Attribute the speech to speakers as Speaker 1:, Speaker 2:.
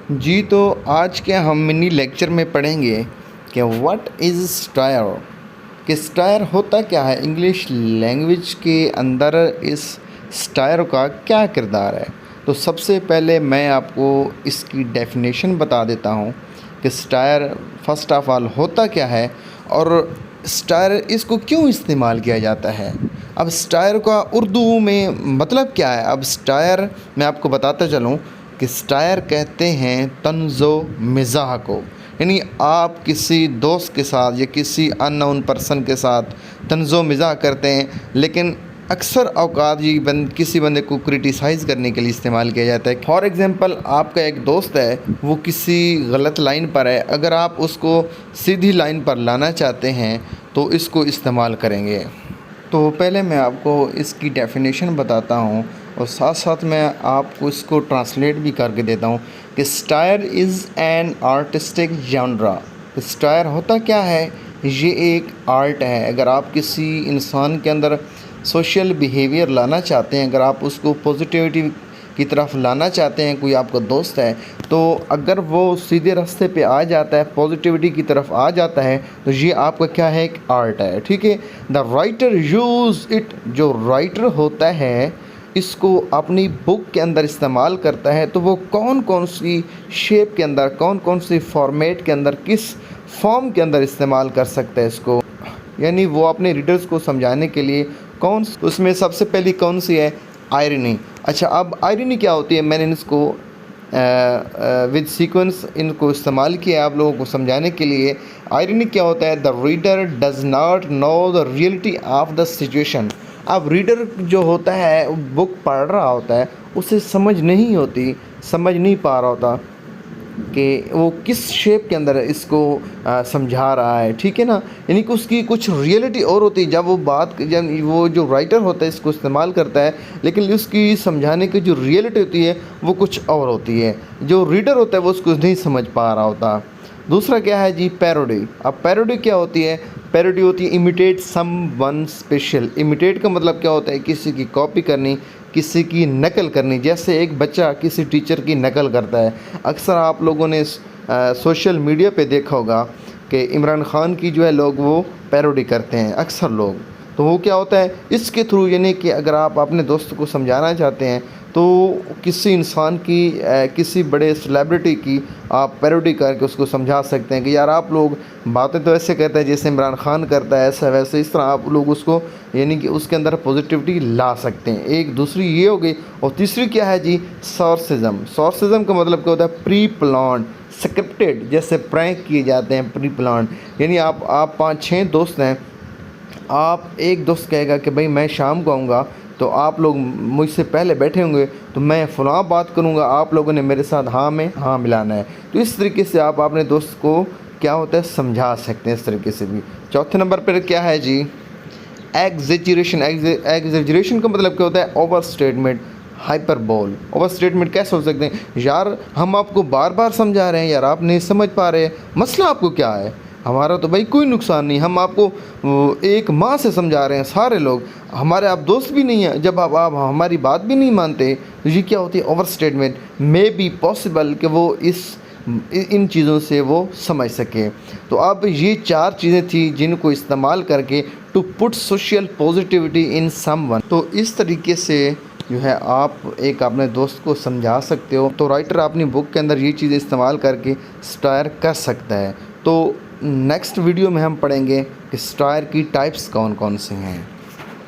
Speaker 1: जी, तो आज के हम मिनी लेक्चर में पढ़ेंगे कि व्हाट इज़ स्टायर, कि स्टायर होता क्या है। इंग्लिश लैंग्वेज के अंदर इस स्टायर का क्या किरदार है। तो सबसे पहले मैं आपको इसकी डेफिनेशन बता देता हूँ कि स्टायर फ़र्स्ट ऑफ़ ऑल होता क्या है और स्टायर इसको क्यों इस्तेमाल किया जाता है। अब स्टायर का उर्दू में मतलब क्या है। अब स्टायर मैं आपको बताता चलूँ कि स्टायर कहते हैं तंज़ो मिज़ाह को, यानी आप किसी दोस्त के साथ या किसी अननोन पर्सन के साथ तंज़ो मिज़ाह करते हैं, लेकिन अक्सर औकात ये किसी बंदे को क्रिटिसाइज़ करने के लिए इस्तेमाल किया जाता है। फॉर एग्ज़ाम्पल, आपका एक दोस्त है, वो किसी गलत लाइन पर है, अगर आप उसको सीधी लाइन पर लाना चाहते हैं तो इसको इस्तेमाल करेंगे। तो पहले मैं आपको इसकी डेफिनेशन बताता हूँ और साथ साथ मैं आपको इसको ट्रांसलेट भी करके देता हूँ कि stair is an artistic genre. Stair होता क्या है, ये एक आर्ट है। अगर आप किसी इंसान के अंदर सोशल बिहेवियर लाना चाहते हैं, अगर आप उसको पॉजिटिविटी की तरफ लाना चाहते हैं, कोई आपका दोस्त है, तो अगर वो सीधे रास्ते पे आ जाता है, पॉजिटिविटी की तरफ आ जाता है, तो ये आपका क्या है, एक आर्ट है। ठीक है। द राइटर यूज़ इट, जो राइटर होता है इसको अपनी बुक के अंदर इस्तेमाल करता है, तो वो कौन कौन सी शेप के अंदर, कौन कौन सी फॉर्मेट के अंदर, किस फॉर्म के अंदर इस्तेमाल कर सकता है इसको, यानी वो अपने रीडर्स को समझाने के लिए उसमें सबसे पहली कौन सी है, आयरनी। अच्छा, अब आयरनी क्या होती है, मैंने इसको विद सीक्वेंस इनको इस्तेमाल किया आप लोगों को समझाने के लिए। आयरनी क्या होता है, the reader does not know the reality of the situation. अब रीडर जो होता है बुक पढ़ रहा होता है, उसे समझ नहीं पा रहा होता कि वो किस शेप के अंदर इसको समझा रहा है। ठीक है ना, यानी कि उसकी कुछ रियलिटी और होती है जब वो जो राइटर होता है इसको इस्तेमाल करता है, लेकिन उसकी समझाने की जो रियलिटी होती है वो कुछ और होती है, जो रीडर होता है वो उसको नहीं समझ पा रहा होता। दूसरा क्या है जी, पैरोडी। अब पैरोडी क्या होती है, पैरोडी होती है इमिटेट सम वन स्पेशल। इमिटेट का मतलब क्या होता है, किसी की कॉपी करनी, किसी की नकल करनी। जैसे एक बच्चा किसी टीचर की नकल करता है। अक्सर आप लोगों ने सोशल मीडिया पे देखा होगा कि इमरान खान की जो है लोग वो पैरोडी करते हैं अक्सर लोग। तो वो क्या होता है, इसके थ्रू, यानी कि अगर आप अपने दोस्त को समझाना चाहते हैं तो किसी इंसान की किसी बड़े सेलिब्रिटी की आप पैरोडी करके उसको समझा सकते हैं कि यार आप लोग बातें तो ऐसे करते हैं जैसे इमरान खान करता है, ऐसा वैसे, इस तरह आप लोग उसको, यानी कि उसके अंदर पॉजिटिविटी ला सकते हैं। एक दूसरी ये हो गई। और तीसरी क्या है जी, सॉर्सिज्म। सॉर्सिज्म का मतलब क्या होता है, प्री प्लान, स्क्रिप्टेड, जैसे प्रैंक किए जाते हैं, प्री प्लान। यानी आप 5-6 दोस्त हैं, आप एक दोस्त कहेगा कि भाई मैं शाम को आऊँगा, तो आप लोग मुझसे पहले बैठे होंगे, तो मैं फ़लाँ बात करूँगा, आप लोगों ने मेरे साथ हाँ में हाँ मिलाना है। तो इस तरीके से आप अपने दोस्त को क्या होता है समझा सकते हैं, इस तरीके से भी। चौथे नंबर पर क्या है जी, एग्जेजरेशन। एग्जेजरेशन का मतलब क्या होता है, over statement, hyperbole. Over statement कैसे हो सकते हैं, यार हम आपको बार बार समझा रहे हैं, यार आप नहीं समझ पा रहे, मसला आपको क्या है। हमारा तो भाई कोई नुकसान नहीं, हम आपको 1 माह से समझा रहे हैं, सारे लोग हमारे, आप दोस्त भी नहीं हैं, जब आप हमारी बात भी नहीं मानते, तो ये क्या होती है, over statement. May be possible कि वो इन चीज़ों से वो समझ सके। तो अब ये 4 चीज़ें थी जिनको इस्तेमाल करके to put social positivity in someone. तो इस तरीके से जो है आप एक अपने दोस्त को समझा सकते हो। तो राइटर अपनी बुक के अंदर ये चीज़ें इस्तेमाल करके स्टायर कर सकता है। तो नेक्स्ट वीडियो में हम पढ़ेंगे कि स्टायर की टाइप्स कौन कौन से हैं।